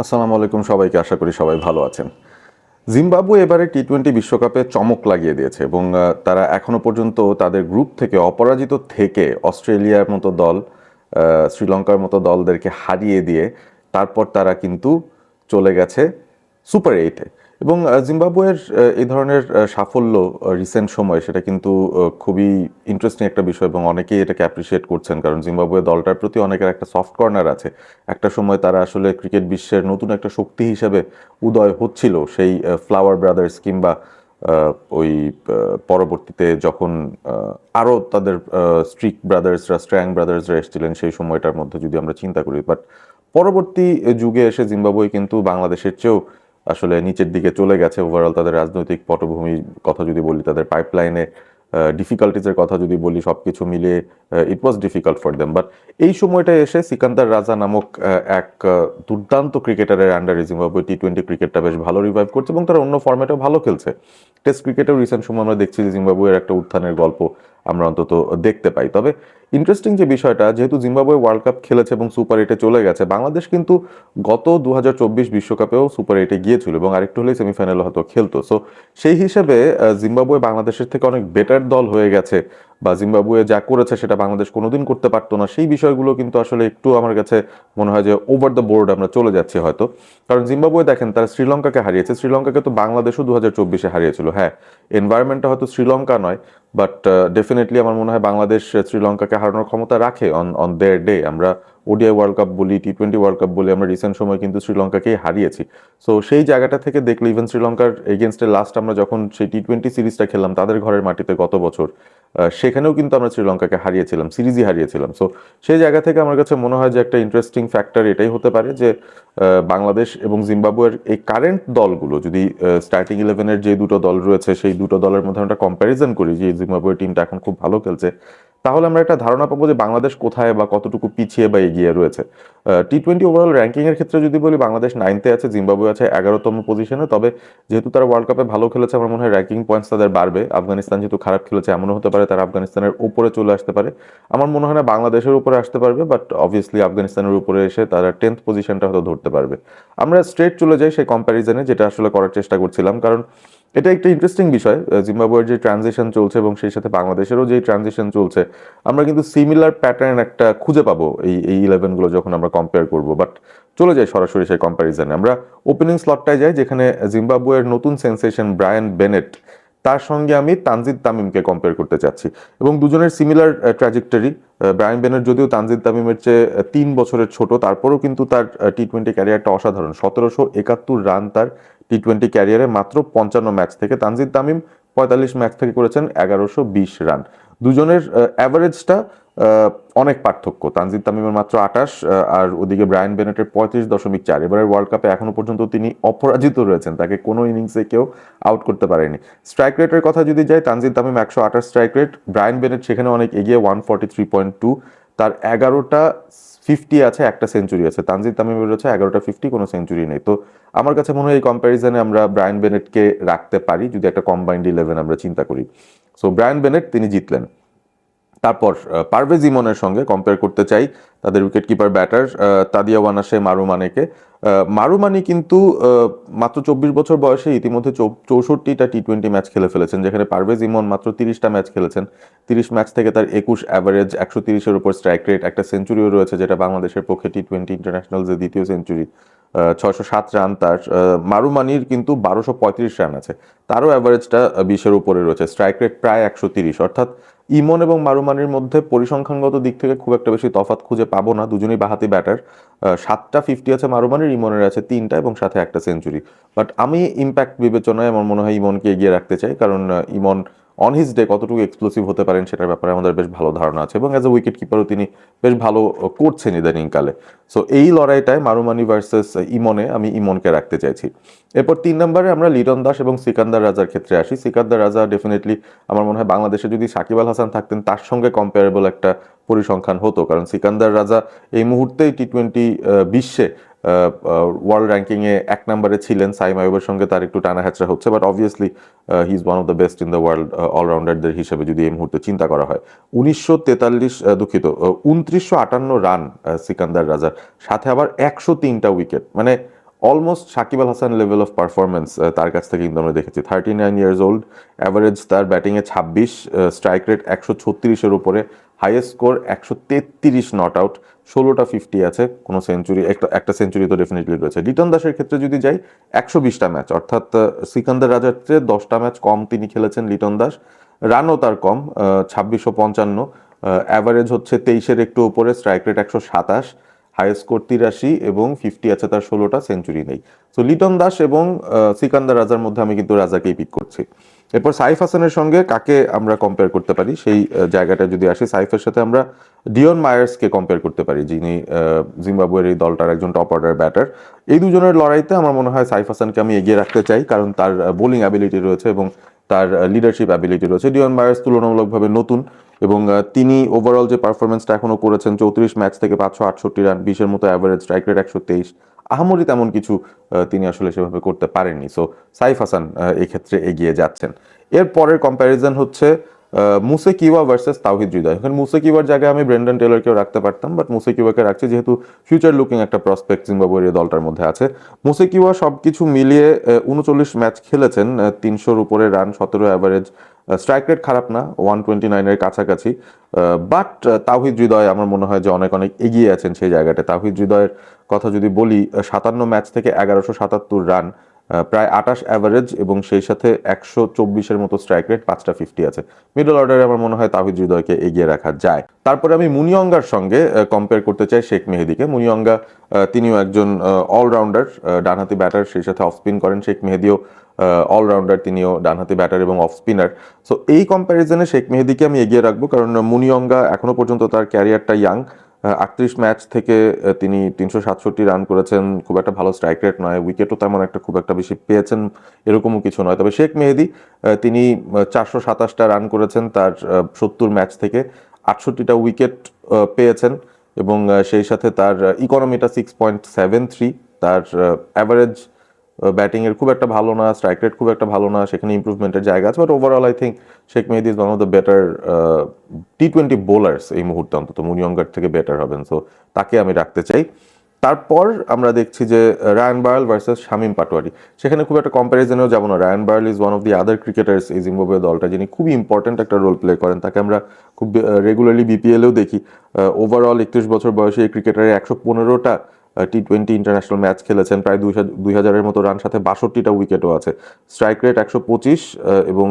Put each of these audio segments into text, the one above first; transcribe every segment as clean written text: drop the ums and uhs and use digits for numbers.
আসসালামু আলাইকুম সবাইকে, আশা করি সবাই ভালো আছেন। জিম্বাবুয়ে এবারে টি-20 বিশ্বকাপে চমক লাগিয়ে দিয়েছে এবং তারা এখনো পর্যন্ত তাদের গ্রুপ থেকে অপরাজিত থেকে অস্ট্রেলিয়ার মতো দল, শ্রীলঙ্কার মতো দলদেরকে হারিয়ে দিয়ে তারপর তারা কিন্তু চলে গেছে সুপার এইটে। এবং জিম্বাবুয়ের এই ধরনের সাফল্য রিসেন্ট সময়ে সেটা কিন্তু খুবই ইন্টারেস্টিং একটা বিষয় এবং অনেকেই এটাকে অ্যাপ্রিসিয়েট করছেন, কারণ জিম্বাবুয়ে দলটার প্রতি অনেকের একটা সফট কর্নার আছে। একটা সময় তারা আসলে ক্রিকেট বিশ্বের নতুন একটা শক্তি হিসেবে উদয় হচ্ছিল, সেই ফ্লাওয়ার ব্রাদার্স কিংবা ওই পরবর্তীতে যখন আরও তাদের স্ট্রিক ব্রাদার্সরা, স্ট্র্যাং ব্রাদার্সরা এসেছিলেন সেই সময়টার মধ্যে যদি আমরা চিন্তা করি। বাট পরবর্তী যুগে এসে জিম্বাবুয়ে কিন্তু বাংলাদেশের চেয়েও আসলে নিচের দিকে চলে গেছে ওভারঅল। তাদের রাজনৈতিক পটভূমির কথা যদি বলি, তাদের পাইপলাইনে ডিফিকাল্টিজের কথা যদি বলি, সব কিছু মিলিয়ে it was difficult for them. But এই সময়টা এসে সিকান্দার রাজা নামক এক দুর্দান্ত ক্রিকেটারের আন্ডারে জিম্বাবুয়ে টি-20 ক্রিকেটটা বেশ ভালো রিভাইভ করছে এবং তারা অন্য ফর্ম্যাটেও ভালো খেলছে। টেস্ট ক্রিকেটেও রিসেন্ট সময় আমরা দেখছি যে জিম্বাবুয়ের একটা উত্থানের গল্প আমরা অন্তত দেখতে পাই। তবে ইন্টারেস্টিং যে বিষয়টা, যেহেতু জিম্বাবুয়ে ওয়ার্ল্ড কাপ খেলেছে এবং সুপার এইটে চলে গেছে, বাংলাদেশ কিন্তু গত 2024 বিশ্বকাপেও সুপার এইটে গিয়েছিল এবং আরেকটু হলেই সেমিফাইনালে হয়তো খেলতো। সো সেই হিসেবে জিম্বাবুয়ে বাংলাদেশের থেকে অনেক বেটার দল হয়ে গেছে, বা জিম্বাবুয়ে যা করেছে সেটা বাংলাদেশ কোনোদিন করতে পারতো না, সেই বিষয়গুলো কিন্তু আসলে একটু আমার কাছে মনে হয় যে ওভার দ্য বোর্ড আমরা চলে যাচ্ছি হয়তো। কারণ জিম্বাবুয়ে দেখেন, তারা শ্রীলঙ্কাকে হারিয়েছে, শ্রীলঙ্কাকে তো বাংলাদেশও 2024-এ হারিয়েছিল। হ্যাঁ, এনভায়রনমেন্টটা হয়তো শ্রীলঙ্কা নয়, বাট ডেফিনেটলি আমার মনে হয় বাংলাদেশ শ্রীলঙ্কাকে হারানোর ক্ষমতা রাখে অন অন দেয়ার ডে। আমরা ওডিআই ওয়ার্ল্ড কাপ বলি, টি-20 ওয়ার্ল্ড কাপ বলি, আমরা রিসেন্ট সময় কিন্তু শ্রীলঙ্কাকেই হারিয়েছি। সো সেই জায়গাটা থেকে দেখলে ইভেন শ্রীলঙ্কার এগেনস্টে লাস্ট আমরা যখন সেই টি-20 সিরিজটা খেললাম তাদের ঘরের মাটিতে গত বছর, সেখানেও কিন্তু আমরা শ্রীলঙ্কাকে হারিয়েছিলাম, সিরিজই হারিয়েছিলাম। সো সেই জায়গা থেকে আমার কাছে মনে হয় যে একটা ইন্টারেস্টিং ফ্যাক্টর এটাই হতে পারে যে বাংলাদেশ এবং জিম্বাবুয়ের এই কারেন্ট দলগুলো যদি স্টার্টিং ইলেভেনের যে দুটো দল রয়েছে সেই দুটো দলের মধ্যে আমরা কম্প্যারিজন করি যে জিম্বাবুয়ের টিমটা এখন খুব ভালো খেলছে, তাহলে আমরা একটা ধারণা পাবো যে বাংলাদেশ কোথায় বা কতটুকু পিছিয়ে বা এগিয়ে রয়েছে। টি-20 ওভারঅল র্যাঙ্কিং এর ক্ষেত্রে যদি বলি, বাংলাদেশ 9তে আছে, জিম্বাবুয়ে আছে 11তম পজিশনে। তবে যেহেতু তারা ওয়ার্ল্ড কাপে ভালো খেলেছে, আমার মনে হয় র্যাঙ্কিং পয়েন্টস তাদের বাড়বে। আফগানিস্তান যেহেতু খারাপ খেলেছে, এমনও হতে পারে তারা আফগানিস্তানের উপরে চলে আসতে পারে। আমার মনে হয় না বাংলাদেশের উপরে আসতে পারবে, বাট অবভিয়াসলি আফগানিস্তানের উপরে এসে তারা 10th পজিশনটা হয়তো ধরতে পারবে। আমরা স্ট্রেট চলে যাই সেই কম্প্যারিজনে, যেটা আসলে করার চেষ্টা করছিলাম, কারণ এটা একটা ইন্টারেস্টিং বিষয়। জিম্বাবুয়ের যে ট্রানজিশন চলছে এবং সেই সাথে বাংলাদেশেরও যে ট্রানজিশন চলছে, আমরা কিন্তু সিমিলার প্যাটার্ন একটা খুঁজে পাবো এই এই ইলেভেনগুলো যখন আমরা কম্পেয়ার করব। বাট চলে যাই সরাসরি সেই কম্প্যারিজনে, আমরা ওপেনিং স্লটটায় যাই, যেখানে জিম্বাবুয়ের নতুন সেন্সেশন ব্রায়ান বেনেট, তার সঙ্গে আমি তানজিদ তামিমকে কম্পেয়ার করতে চাচ্ছি। এবং দুজনের সিমিলার ট্র্যাজেক্টরি। ব্রায়ান বেনেট যদিও তানজিদ তামিমের চেয়ে 3 বছরের ছোট, তারপরেও কিন্তু তার টি-20 ক্যারিয়ারটা অসাধারণ। 1771 রান তার টি-20 ক্যারিয়ারে মাত্র 55 ম্যাচ থেকে। তানজিদ তামিম 45 ম্যাচ থেকে করেছেন 1120 রান। দুজনের অ্যাভারেজটা অনেক পার্থক্য। তানজিদ তামিমের মাত্র 28, আর ওদিকে ব্রায়ান বেনেটের 35.4। এবারের ওয়ার্ল্ড কাপে এখনো পর্যন্ত তিনি অপরাজিত রয়েছেন, তাকে কোনো ইনিংসে কেউ আউট করতে পারেনি। স্ট্রাইক রেটের কথা যদি যাই, Tanzid Tamim 128 strike rate, Brian Bennett সেখানে অনেক এগিয়ে 143.2। তার 11টা 50 আছে, একটা সেঞ্চুরি আছে। তানজিদ তামিমের রয়েছে 11টা 50, কোনো সেঞ্চুরি নেই। তো আমার কাছে মনে হয় এই কম্প্যারিজনে আমরা ব্রায়ান বেনেটকে রাখতে পারি যদি একটা কম্বাইন্ড ইলেভেন আমরা চিন্তা করি। সো ব্রায়ান বেনেট তিনি জিতলেন। তারপর পারভেজ ইমনের সঙ্গে কম্পেয়ার করতে চাই তাদের উইকেট কিপার ব্যাটার তাদিয়া ওয়ানাসে মারুমানেকে। মারুমানি কিন্তু মাত্র 24 বছর বয়সে ইতিমধ্যে 64টা টি-20 ম্যাচ খেলে ফেলেছেন, যেখানে পারভেজ ইমন মাত্র 30টা ম্যাচ খেলেছেন। 30 ম্যাচ থেকে তার 21 অ্যাভারেজ, 130-এর উপর স্ট্রাইক রেট, একটা সেঞ্চুরিও রয়েছে, যেটা বাংলাদেশের পক্ষে টি-20 ইন্টারন্যাশনাল যে দ্বিতীয় সেঞ্চুরি। 607 রান তার। মারুমানির কিন্তু 1235 রান আছে, তারও অ্যাভারেজটা 20-এর উপরে রয়েছে, স্ট্রাইক রেট প্রায় 130। অর্থাৎ ইমন এবং মারুমানির মধ্যে পরিসংখ্যানগত দিক থেকে খুব একটা বেশি তফাৎ খুঁজে পাবো না। দুজনেই বাহাতি ব্যাটার। 7টা 50 আছে মারুমানির, ইমনের আছে 3টা এবং সাথে একটা সেঞ্চুরি। বাট আমি ইম্প্যাক্ট বিবেচনায় আমার মনে হয় ইমনকে এগিয়ে রাখতে চাই, কারণ ইমন অন হিজ ডে কতটুকু এক্সপ্লোসিভ হতে পারেন সেটার ব্যাপারে আমাদের বেশ ভালো ধারণা আছে, এবং অ্যাজ এ উইকেট কিপারও তিনি বেশ ভালো করছেন ইদানিংকালে। সো এই লড়াইটায় মারুমানি ভার্সেস ইমনে আমি ইমনকে রাখতে চাইছি। এরপর 3 নম্বরে আমরা লিটন দাস এবং সিকান্দার রাজার ক্ষেত্রে আসি। সিকান্দার রাজা ডেফিনেটলি আমার মনে হয় বাংলাদেশে যদি সাকিব আল হাসান থাকতেন তার সঙ্গে কম্পেয়ারেবল একটা পরিসংখ্যান হতো, কারণ সিকান্দার রাজা এই মুহূর্তেই টি-20 বিশ্বে ওয়ার্ল্ড র্যাঙ্কিংয়ে 1 নম্বরে ছিলেন। সাইম আইয়ুবের সঙ্গে তার একটু টানা হ্যাচড়া হচ্ছে, but obviously he is one of the best in the world অলরাউন্ডারদের হিসেবে যদি এই মুহূর্তে চিন্তা করা হয়। 2958 রান সিকান্দার রাজার, সাথে আবার 103টা উইকেট। মানে almost Shakib Al Hasan level of performance তার কাছ থেকে কিন্তু আমরা দেখেছি। 39 ইয়ার্স ওল্ড, অ্যাভারেজ তার ব্যাটিংয়ে 26, স্ট্রাইক রেট 136-এর উপরে, হাইয়েস্ট স্কোর 133 নট আউট, 16টা 50 আছে, কোনো সেঞ্চুরি, একটা সেঞ্চুরি তো ডেফিনেটলি রয়েছে। লিটন দাসের ক্ষেত্রে যদি যাই, 120টা ম্যাচ, অর্থাৎ সিকান্দার রাজার চেয়ে 10টা ম্যাচ কম তিনি খেলেছেন লিটন দাস। রানও তার কম, 2655, অ্যাভারেজ হচ্ছে 23-এর একটু উপরে, স্ট্রাইক রেট 127, হাইয়েস্ট স্কোর 83 এবং 50 আছে তার, 16টা, সেঞ্চুরি নেই। সো লিটন দাস এবং সিকান্দার রাজার মধ্যে আমি কিন্তু রাজাকেই পিক করছি। এরপর সাইফ হাসানের সঙ্গে কাকে আমরা কম্পেয়ার করতে পারি সেই জায়গাটা যদি আসি, সাইফের সাথে আমরা ডিওন মায়ার্সকে কম্পেয়ার করতে পারি, যিনি জিম্বাবুয়ের এই দলটার একজন টপ অর্ডার ব্যাটার। এই দুজনের লড়াইতে আমার মনে হয় সাইফ হাসানকে আমি এগিয়ে রাখতে চাই, কারণ তার বোলিং অ্যাবিলিটি রয়েছে এবং তার লিডারশিপ অ্যাবিলিটি রয়েছে। ডিওন মায়ার্স তুলনামূলকভাবে নতুন এবং তিনি ওভারঅল যে পারফরমেন্সটা এখনো করেছেন, 34 ম্যাচ থেকে 568 রান, 20-এর মতো অ্যাভারেজ, স্ট্রাইক রেট 123, আহামরি তেমন কিছু তিনি আসলে সেভাবে করতে পারেননি। সো সাইফ হাসান এই ক্ষেত্রে এগিয়ে যাচ্ছেন। এর পরের কম্প্যারিজন হচ্ছে মুসে কিওয়া ভার্সেস তাওহিদ হৃদয়। এখানে মুসে কিওয়ার জায়গায় আমি ব্রেন্ডন টেলরকেও রাখতে পারতাম, বাট মুসে কিওয়াকে রাখছি যেহেতু ফিউচার লুকিং একটা প্রসপেক্ট জিম্বাবুয়ের এই দলটার মধ্যে আছে। মুসে কিওয়া সবকিছু মিলিয়ে 39 ম্যাচ খেলেছেন, 300-র উপরে রান, 17 অ্যাভারেজ, স্ট্রাইক রেট খারাপ না, 129-এর কাছাকাছি। বাট তাওহিদ হৃদয় আমার মনে হয় যে অনেক অনেক এগিয়ে আছেন সেই জায়গাটা। তাওহিদ হৃদয়ের কথা যদি বলি, 57 ম্যাচ থেকে 1177 রান, প্রায় 28 অ্যাভারেজ এবং সেই সাথে 124-এর মতো স্ট্রাইক রেট, 5টা 50 আছে। মিডল অর্ডারে আমার মনে হয় তাওহিদ হৃদয়কে এগিয়ে রাখা যায়। তারপরে আমি মুনিয়ঙ্গার সঙ্গে কম্পেয়ার করতে চাই শেখ মেহেদীকে। মুনিয়ঙ্গা তিনিও একজন অলরাউন্ডার, ডানহাতি ব্যাটার, সেই সাথে অফ স্পিন করেন। শেখ মেহেদীও অলরাউন্ডার, তিনিও ডানহাতি ব্যাটার এবং অফ স্পিনার। সো এই কম্প্যারিজনে শেখ মেহেদীকে আমি এগিয়ে রাখবো, কারণ মুনিয়ঙ্গা এখনো পর্যন্ত তার ক্যারিয়ারটা ইয়াং। 38 ম্যাচ থেকে তিনি 367 রান করেছেন, খুব একটা ভালো স্ট্রাইক রেট নয়, উইকেটও তেমন একটা খুব একটা বেশি পেয়েছেন এরকমও কিছু নয়। তবে শেখ মেহেদী তিনি 427টা রান করেছেন তার 70 ম্যাচ থেকে, 68টা উইকেট পেয়েছেন এবং সেই সাথে তার ইকোনমিটা 6.73, তার অ্যাভারেজ ব্যাটিংয়ের খুব একটা ভালো না, স্ট্রাইক রেট খুব একটা ভালো না, সেখানে ইমপ্রুভমেন্টের জায়গা আছে। But overall I think Sheikh Mehedi is one of the better টি-20 বোলার্স এই মুহূর্তে, অন্তত মুনিয়ঙ্গার থেকে বেটার হবেন। সো তাকে আমি রাখতে চাই। তারপর আমরা দেখছি যে Ryan Burl versus Shamim Patwari. সেখানে খুব একটা কম্প্যারিজনেও যাবো না। Ryan Burl is one of the other cricketers এই জিম্বাবুয়ে দলটা, যিনি খুবই ইম্পর্টেন্ট একটা রোল প্লে করেন। তাকে আমরা খুব রেগুলারলি বিপিএলেও দেখি। ওভারঅল 31 বছর বয়সে এই ক্রিকেটারের 115টা টি-20 ইন্টারন্যাশনাল ম্যাচ খেলেছেন, প্রায় 2000-এর মতো রান, সাথে 62টা উইকেটও আছে। স্ট্রাইক রেট 125 এবং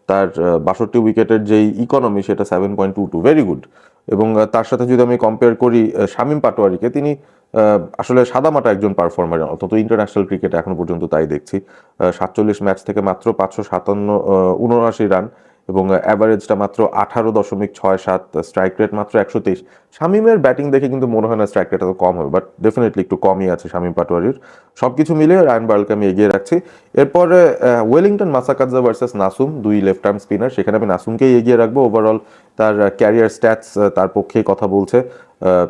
তার 62 উইকেটের যেই ইকোনমি সেটা 7.22, ভেরি গুড। এবং তার সাথে যদি আমি কম্পেয়ার করি শামীম পাটোয়ারিকে, তিনি আসলে সাদামাটা একজন পারফর্মার, অন্তত ইন্টারন্যাশনাল ক্রিকেটে এখনো পর্যন্ত তাই দেখছি। 47 ম্যাচ থেকে মাত্র 579 রান এবং অ্যাভারেজটা মাত্র 18.67, স্ট্রাইক রেট মাত্র 123। শামীমের ব্যাটিং দেখে কিন্তু মনে হয় না স্ট্রাইক রেট এত কম হবে, বাট ডেফিনেটলি একটু কমই আছে শামীম পাটোয়ারির। সবকিছু মিলিয়ে রায়ান বার্লকে আমি এগিয়ে রাখছি। এরপরে ওয়েলিংটন মাসাকাদজা ভার্সেস নাসুম, দুই লেফট আর্ম স্পিনার, সেখানে আমি নাসুমকেই এগিয়ে রাখবো। ওভারঅল তার ক্যারিয়ার স্ট্যাটস তার পক্ষেই কথা বলছে।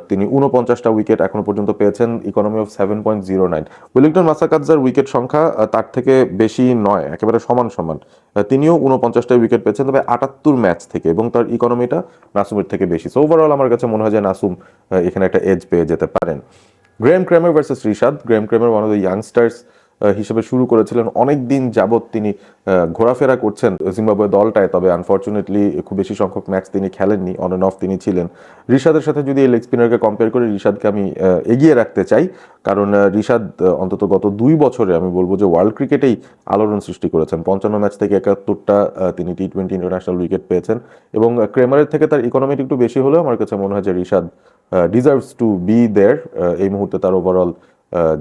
তিনি 49টা উইকেট এখনো পর্যন্ত পেয়েছেন, ইকোনমি অফ 7.09। ওয়েলিংটন মাসাকাদজার উইকেট সংখ্যা তার থেকে বেশি নয়, একেবারে সমান সমান। তিনিও 49টা উইকেট পেয়েছেন, তবে 78 ম্যাচ থেকে, এবং তার ইকোনমিটা নাসুমের থেকে বেশি। সো ওভারঅল আমার কাছে মনে হয় যে নাসুম এখানে একটা এজ পেয়ে যেতে পারেন। Graeme Cremer versus Rishad. Graeme Cremer one of the youngsters হিসেবে শুরু করেছিলেন, অনেক দিন যাবৎ তিনি ঘোরাফেরা করছেন জিম্বাবুয়ে দলটায়, তবে আনফর্চুনেটলি খুব বেশি সংখ্যক ম্যাচ তিনি খেলেননি, অন অ্যান্ড অফ তিনি ছিলেন। রিশাদের সাথে যদি এই লেগ স্পিনারকে কম্পেয়ার করি, রিশাদকে আমি এগিয়ে রাখতে চাই, কারণ রিশাদ অন্তত গত 2 বছরে আমি বলবো যে ওয়ার্ল্ড ক্রিকেটেই আলোড়ন সৃষ্টি করেছেন। 55 ম্যাচ থেকে 71টা তিনি টি-20 ইন্টারন্যাশনাল উইকেট পেয়েছেন এবং ক্রেমারের থেকে তার ইকোনমিটি একটু বেশি হলেও আমার কাছে মনে হয় যে Rishad deserves to be there. এই মুহূর্তে তার ওভারঅল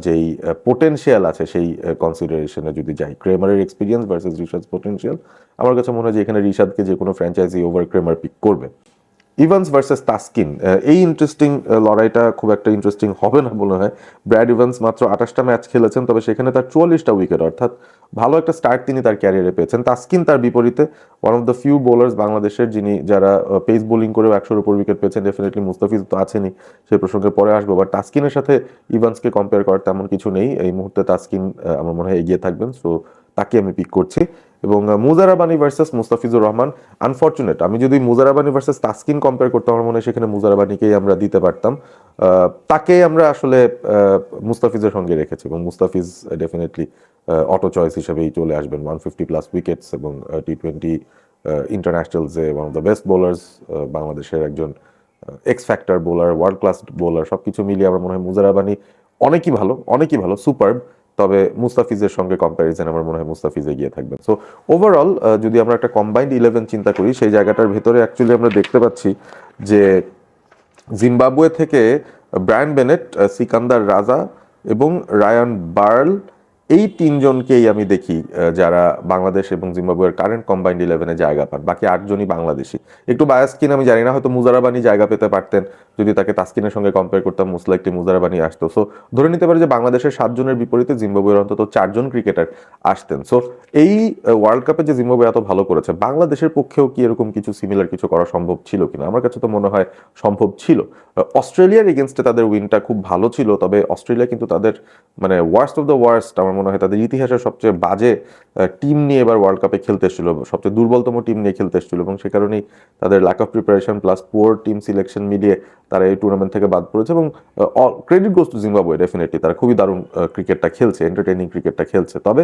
যেই পোটেনশিয়াল আছে সেই কনসিডারেশনে যদি যাই, ক্রেমারের এক্সপিরিয়েন্স ভার্সেস রিশাদ পোটেনশিয়াল, আমার কাছে মনে হয় যে এখানে রিশাদকে যে কোনো ফ্র্যাঞ্চাইজি ওভার ক্রেমার পিক করবে। ইভান্স ভার্সেস তাসকিন, এই ইন্টারেস্টিং লড়াইটা খুব একটা ইন্টারেস্টিং হবে না মনে হয়। ব্র্যাড ইভান্স মাত্র 28টা ম্যাচ খেলেছেন, তবে সেখানে তার 44টা উইকেট, অর্থাৎ ভালো একটা স্টার্ট তিনি তার ক্যারিয়ারে পেয়েছেন। তাসকিন তার বিপরীতে one of the few bowlers বাংলাদেশের যিনি যারা পেস বোলিং করেও 100-র উপর উইকেট পেয়েছেন। ডেফিনেটলি মুস্তাফিজ তো আছেনই, সেই প্রসঙ্গে পরে আসবো, বাট তাসকিনের সাথে ইভান্সকে কম্পেয়ার করার তেমন কিছু নেই। এই মুহূর্তে তাসকিন আমার মনে হয় এগিয়ে থাকবেন। সো তাকে আমি পিক করছি। এবং Muzarabani versus Mustafizur Rahman, unfortunate, আমি যদি মুজারাবানি ভার্সেস তাসকিন কম্পেয়ার করতে, আমার মনে হয় সেখানে মুজারাবানিকেই আমরা দিতে পারতাম। তাকে আমরা আসলে মুস্তাফিজের সঙ্গে রেখেছি এবং মুস্তাফিজ ডেফিনেটলি অটো চয়েস হিসেবেই চলে আসবেন। 150+ উইকেটস এবং টি-20 ইন্টারন্যাশনালসে one of the best bowlers, বাংলাদেশের একজন X factor bowler, world class bowler, সবকিছু মিলিয়ে আমার মনে হয় মুজারাবানি অনেকই ভালো, সুপারব। তবে মুস্তাফিজের সঙ্গে কম্প্যারিজন আমার মনে হয় মুস্তাফিজ এগিয়ে থাকবেন। সো ওভারঅল যদি আমরা একটা কম্বাইন্ড 11 চিন্তা করি, সেই জায়গাটার ভেতরে অ্যাকচুয়ালি আমরা দেখতে পাচ্ছি যে জিম্বাবুয়ে থেকে ব্রায়ান বেনেট, সিকান্দার রাজা এবং রায়ান বার্ল, এই তিনজনকেই আমি দেখি যারা বাংলাদেশ এবং জিম্বাবুয়ের কারেন্ট কম্বাইন্ড 11-এ জায়গা পান। বাকি 8জনই বাংলাদেশি। একটু বায়াস কিনা আমি জানি না, হয়তো মুজারাবানি জায়গা পেতে পারতেন যদি তাকে তাসকিনের সঙ্গে কম্পেয়ার করতাম, মোস্ট লাইকলি মুজারাবানি আসতো। সো ধরে নিতে পারি যে বাংলাদেশের 7জনের বিপরীতে জিম্বাবুয়ের অন্তত 4জন ক্রিকেটার আসতেন। সো এই ওয়ার্ল্ড কাপে যে জিম্বাবুয়ে এত ভালো করেছে, বাংলাদেশের পক্ষেও কি এরকম কিছু সিমিলার কিছু করা সম্ভব ছিল কিনা? আমার কাছে তো মনে হয় সম্ভব ছিল। অস্ট্রেলিয়ার এগেনস্টে তাদের উইনটা খুব ভালো ছিল, তবে অস্ট্রেলিয়া কিন্তু তাদের মানে ওয়ার্স্ট অফ দ্য ওয়ার্স্ট, আমার মনে হয় তাদের ইতিহাসের সবচেয়ে বাজে টিম নিয়ে এবার ওয়ার্ল্ড কাপে খেলতে এসেছিল, সবচেয়ে দুর্বলতম টিম নিয়ে খেলতে এসেছিল এবং সে কারণেই তাদের lack of preparation plus poor team selection মিলিয়ে তারা এই টুর্নামেন্ট থেকে বাদ পড়েছে। এবং credit goes to Zimbabwe, definitely তারা খুবই দারুণ ক্রিকেটটা খেলছে, এন্টারটেইনিং ক্রিকেটটা খেলছে। তবে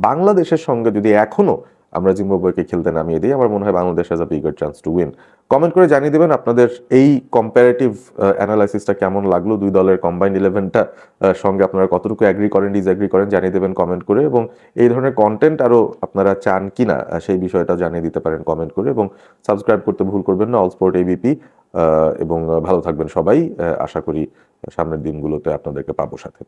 বাংলাদেশের সঙ্গে যদি এখনো আমরা জিম্বাবুয়েকে খেলতে নামিয়ে দিই, আমার মনে হয় Bangladesh has a bigger chance to win. Comment করে জানিয়ে দেবেন আপনাদের এই কম্পারেটিভ অ্যানালাইসিসটা কেমন লাগলো, দুই দলের কম্বাইন্ড 11টা সঙ্গে আপনারা কতটুকু অ্যাগ্রি করেন, ডিসঅ্যাগ্রি করেন, জানিয়ে দেবেন কমেন্ট করে। এবং এই ধরনের কন্টেন্ট আরও আপনারা চান কিনা সেই বিষয়টা জানিয়ে দিতে পারেন কমেন্ট করে। এবং সাবস্ক্রাইব করতে ভুল করবেন না, অল স্পোর্ট এবিপি। এবং ভালো থাকবেন সবাই। আশা করি সামনের দিনগুলোতে আপনাদেরকে পাবো সাথে।